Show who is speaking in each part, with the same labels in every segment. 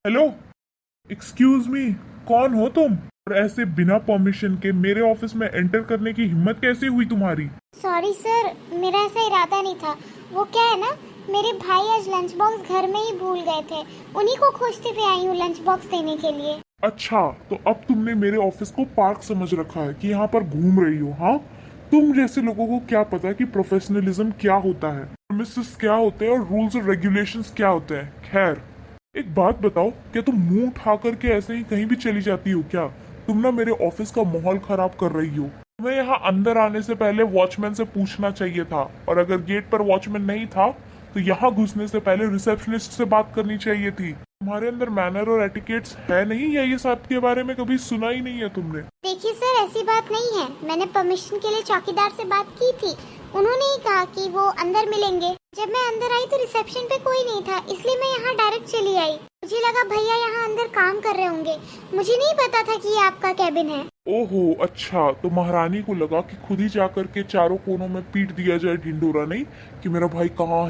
Speaker 1: Hello, excuse me, कौन हो तुम? और ऐसे बिना परमिशन के मेरे ऑफिस में एंटर करने की हिम्मत कैसे हुई तुम्हारी?
Speaker 2: सॉरी सर, मेरा ऐसा इरादा नहीं था। वो क्या है ना, मेरे भाई आज लंच बॉक्स घर में ही भूल गए थे। उन्हीं को खोजते हुए आई हूँ लंच बॉक्स देने के लिए।
Speaker 1: अच्छा, तो अब तुमने मेरे ऑफिस को पार्क समझ रखा है कि यहाँ पर घूम रही हो? हाँ, तुम जैसे लोगों को क्या पता कि प्रोफेशनलिज्म क्या होता है, प्रेमिसेस क्या होते हैं और रूल्स और रेगुलेशंस क्या होते हैं। खैर, एक बात बताओ, क्या तुम मुंह उठा करके ऐसे ही कहीं भी चली जाती हो क्या? तुम ना मेरे ऑफिस का माहौल खराब कर रही हो। तुम्हें यहाँ अंदर आने से पहले वॉचमैन से पूछना चाहिए था, और अगर गेट पर वॉचमैन नहीं था तो यहाँ घुसने से पहले रिसेप्शनिस्ट से बात करनी चाहिए थी। तुम्हारे अंदर मैनर और एटिकेट्स है नहीं, या ये सब के बारे में कभी सुना ही नहीं है तुमने?
Speaker 2: देखिए सर, ऐसी बात नहीं है। मैंने परमिशन के लिए चौकीदार से बात की थी। उन्होंने ही कहा कि वो अंदर मिलेंगे। जब मैं अंदर आई तो रिसेप्शन पे कोई नहीं था, इसलिए मैं यहाँ डायरेक्ट चली आई। मुझे लगा भैया यहाँ अंदर काम कर रहे होंगे। मुझे नहीं पता था कि ये आपका कैबिन है।
Speaker 1: ओहो, अच्छा, तो महारानी को लगा कि खुद ही जाकर के चारों कोनों में पीट दिया जाए ढिंडोरा, नहीं कि मेरा भाई कहाँ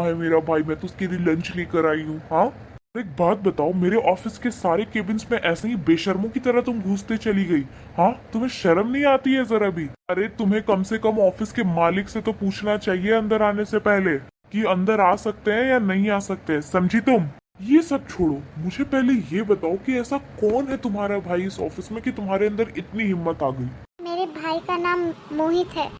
Speaker 1: है मेरा भाई, मैं तो उसके लिए लंच लेकर आई हूँ। हाँ, एक बात बताओ, मेरे ऑफिस के सारे केबिन्स में ऐसे ही बेशर्मों की तरह तुम घुसते चली गई? हाँ, तुम्हें शर्म नहीं आती है जरा भी? अरे, तुम्हें कम से कम ऑफिस के मालिक से तो पूछना चाहिए अंदर आने से पहले कि अंदर आ सकते हैं या नहीं आ सकते हैं, समझी तुम? ये सब छोड़ो, मुझे पहले ये बताओ कि ऐसा कौन है तुम्हारा भाई इस ऑफिस में कि तुम्हारे अंदर इतनी हिम्मत आ गई?
Speaker 2: मेरे भाई का नाम मोहित है।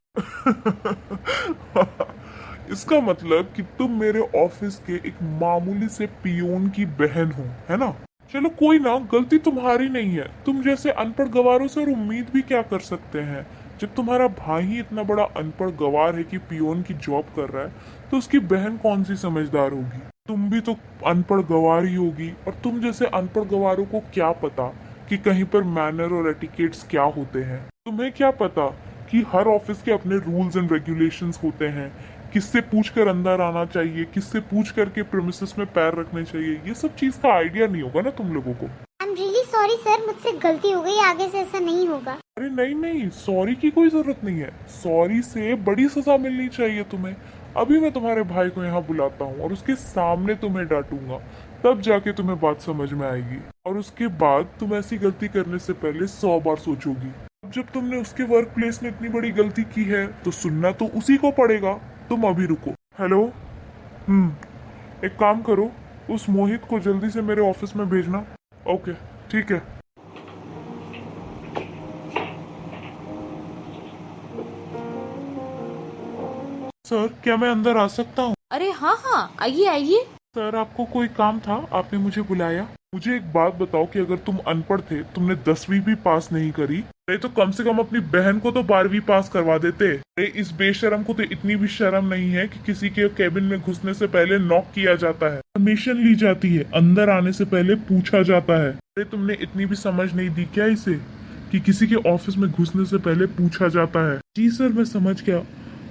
Speaker 1: इसका मतलब कि तुम मेरे ऑफिस के एक मामूली से पियोन की बहन हो, है ना? चलो कोई ना, गलती तुम्हारी नहीं है। तुम जैसे अनपढ़ गवारों से और उम्मीद भी क्या कर सकते हैं? जब तुम्हारा भाई ही इतना बड़ा अनपढ़ गवार है कि पियोन की जॉब कर रहा है, तो उसकी बहन कौन सी समझदार होगी? तुम भी तो अनपढ़ गवार ही होगी, और तुम जैसे अनपढ़ गवारों को क्या पता कि कहीं पर मैनर और एटिकेट्स क्या होते हैं? तुम्हें क्या पता कि हर ऑफिस के अपने रूल्स एंड रेगुलेशंस होते हैं? किससे पूछकर अंदर आना चाहिए, किससे पूछ करके प्रेमिसेस में पैर रखने चाहिए, ये सब चीज का आइडिया नहीं होगा ना तुम लोगों को?
Speaker 2: I am really sorry sir, मुझसे गलती हो गई। आगे से ऐसा नहीं होगा।
Speaker 1: अरे नहीं नहीं, सॉरी की कोई जरूरत नहीं है। सॉरी से बड़ी सजा मिलनी चाहिए तुम्हें। अभी मैं तुम्हारे भाई को यहाँ बुलाता हूँ और उसके सामने तुम्हें डांटूंगा, तब जाके तुम्हें बात समझ में आएगी। और उसके बाद तुम ऐसी गलती करने से पहले 100 बार सोचोगी। अब जब तुमने उसके वर्क प्लेस में इतनी बड़ी गलती की है तो सुनना तो उसी को पड़ेगा। तुम अभी रुको। हेलो, एक काम करो, उस मोहित को जल्दी से मेरे ऑफिस में भेजना। ओके, ठीक है। सर, क्या मैं अंदर आ सकता हूँ?
Speaker 3: अरे हाँ हाँ, आइए आइए।
Speaker 1: सर, आपको कोई काम था? आपने मुझे बुलाया? मुझे एक बात बताओ कि अगर तुम अनपढ़ थे, तुमने 10वीं भी पास नहीं करी, अरे तो कम से कम अपनी बहन को तो 12वीं पास करवा देते। अरे इस बेशरम को तो इतनी भी शर्म नहीं है कि किसी के केबिन में घुसने से पहले नॉक किया जाता है, परमिशन ली जाती है, अंदर आने से पहले पूछा जाता है। अरे तुमने इतनी भी समझ नहीं दी क्या इसे कि किसी के ऑफिस में घुसने से पहले पूछा जाता है? जी सर, मैं समझ गया,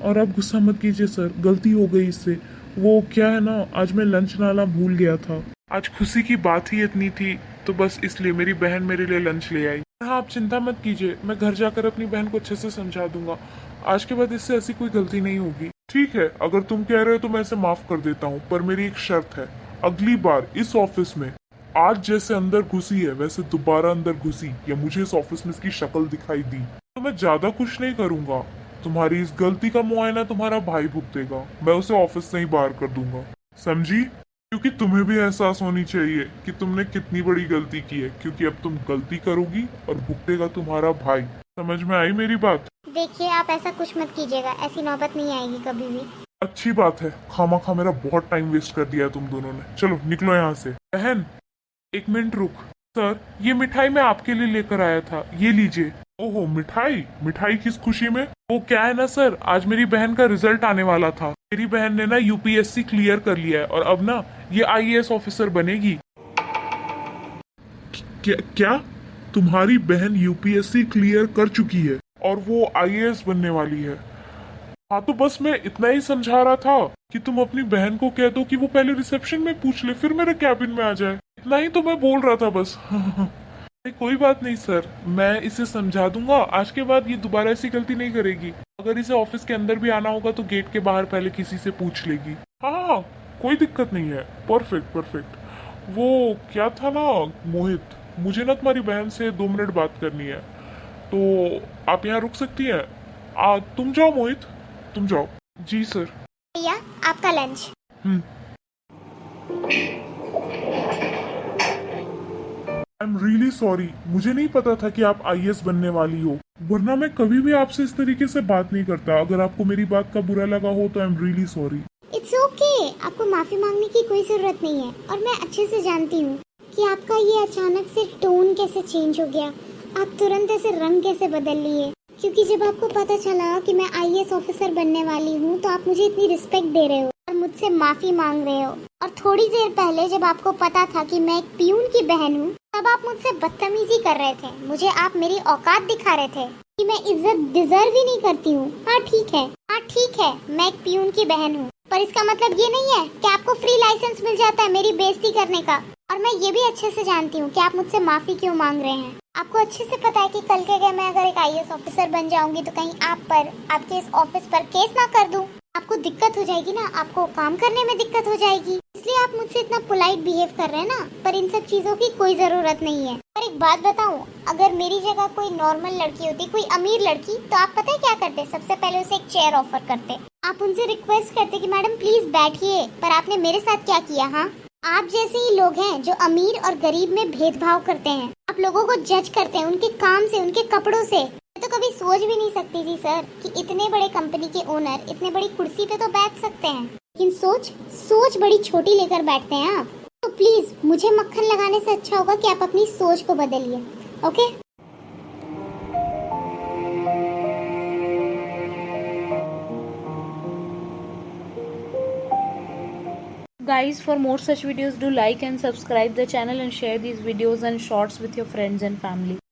Speaker 1: और आप गुस्सा मत कीजिए सर, गलती हो गई इससे। वो क्या है ना, आज मैं लंच लाना भूल गया था। आज खुशी की बात ही इतनी थी, तो बस इसलिए मेरी बहन मेरे लिए लंच ले आई। हाँ, आप चिंता मत कीजिए, मैं घर जाकर अपनी बहन को अच्छे से समझा दूंगा। आज के बाद इससे ऐसी कोई गलती नहीं होगी। ठीक है, अगर तुम कह रहे हो तो मैं इसे माफ कर देता हूँ, पर मेरी एक शर्त है। अगली बार इस ऑफिस में आज जैसे अंदर घुसी है वैसे दोबारा अंदर घुसी, या मुझे इस ऑफिस में इसकी शक्ल दिखाई दी, तो मैं ज्यादा कुछ नहीं करूंगा। तुम्हारी इस गलती का मुआयना तुम्हारा भाई भुगतेगा। मैं उसे ऑफिस से ही बाहर कर दूंगा, समझी? क्योंकि तुम्हें भी एहसास होनी चाहिए कि तुमने कितनी बड़ी गलती की है, क्योंकि अब तुम गलती करोगी और भुगतेगा तुम्हारा भाई। समझ में आई मेरी बात?
Speaker 2: देखिए, आप ऐसा कुछ मत कीजिएगा। ऐसी नौबत नहीं आएगी कभी भी।
Speaker 1: अच्छी बात है, खामा मेरा बहुत टाइम वेस्ट कर दिया है तुम दोनों ने। चलो निकलो यहाँ से। बहन, एक मिनट रुक। सर, ये मिठाई मैं आपके लिए लेकर आया था, ये लीजिए। ओहो, मिठाई? मिठाई किस खुशी में? वो क्या है ना सर, आज मेरी बहन का रिजल्ट आने वाला था। मेरी बहन ने ना यूपीएससी क्लियर कर लिया है, और अब ना ये आईएएस ऑफिसर बनेगी। क्या? तुम्हारी बहन यूपीएससी क्लियर कर चुकी है और वो आईएएस बनने वाली है? हाँ, तो बस मैं इतना ही समझा रहा था कि तुम अपनी बहन को कह दो कि वो पहले रिसेप्शन में पूछ ले, फिर मेरे कैबिन में आ जाए। इतना ही तो मैं बोल रहा था बस। कोई बात नहीं सर, मैं इसे समझा दूंगा। आज के बाद ये दोबारा ऐसी गलती नहीं करेगी। अगर इसे ऑफिस के अंदर भी आना होगा तो गेट के बाहर पहले किसी से पूछ लेगी। हाँ, कोई दिक्कत नहीं है। Perfect perfect. वो क्या था ना मोहित, मुझे ना तुम्हारी बहन से 2 मिनट बात करनी है, तो आप यहाँ रुक सकती हैं? तुम जाओ मोहित, तुम जाओ। जी सर।
Speaker 2: भैया आपका lunch.
Speaker 1: I am really sorry, मुझे नहीं पता था कि आप आईएएस बनने वाली हो, वरना मैं कभी भी आपसे इस तरीके से बात नहीं करता। अगर आपको मेरी बात का बुरा लगा हो तो I am really sorry.
Speaker 2: It's okay, आपको माफी मांगने की कोई जरूरत नहीं है। और मैं अच्छे से जानती हूँ कि आपका ये अचानक से टोन कैसे चेंज हो गया, आप तुरंत ऐसे रंग कैसे बदल लिए। क्योंकि जब आपको पता चला कि मैं आईएएस ऑफिसर बनने वाली हूँ तो आप मुझे इतनी रिस्पेक्ट दे रहे हो और मुझसे माफी मांग रहे हो। और थोड़ी देर पहले जब आपको पता था कि मैं एक पियून की बहन हूँ तब आप मुझसे बदतमीजी कर रहे थे। मुझे आप मेरी औकात दिखा रहे थे कि मैं इज्जत डिजर्व ही नहीं करती हूँ। हाँ ठीक है, मैं एक पियून की बहन हूँ, पर इसका मतलब ये नहीं है कि आपको फ्री लाइसेंस मिल जाता है मेरी बेइज्जती करने का। और मैं ये भी अच्छे से जानती हूँ कि आप मुझसे माफी क्यों मांग रहे हैं। आपको अच्छे से पता है कि कल के अगर मैं अगर एक आईएएस ऑफिसर बन जाऊंगी तो कहीं आप पर, आपके इस ऑफिस पर केस ना कर दूं। आपको दिक्कत हो जाएगी ना, आपको काम करने में दिक्कत हो जाएगी। इसलिए आप मुझसे इतना पोलाइट बिहेव कर रहे हैं ना, पर इन सब चीजों की कोई जरूरत नहीं है। पर एक बात बताऊं, अगर मेरी जगह कोई नॉर्मल लड़की होती, कोई अमीर लड़की, तो आप पता है क्या करते? सबसे पहले उसे एक चेयर ऑफर करते, आप उनसे रिक्वेस्ट करते कि मैडम प्लीज बैठिए। पर आपने मेरे साथ क्या किया? हाँ, आप जैसे ही लोग हैं जो अमीर और गरीब में भेदभाव करते हैं, आप लोगों को जज करते हैं उनके काम से, उनके कपड़ों से। मैं तो कभी सोच भी नहीं सकती थी सर कि इतने बड़े कंपनी के ओनर इतने बड़ी कुर्सी पे तो बैठ सकते हैं, लेकिन सोच बड़ी छोटी लेकर बैठते हैं आप। तो प्लीज मुझे मक्खन लगाने से अच्छा होगा कि आप अपनी सोच को बदलिए। Okay?
Speaker 3: Guys, for more such videos, do like and subscribe the channel and share these videos and shorts with your friends and family.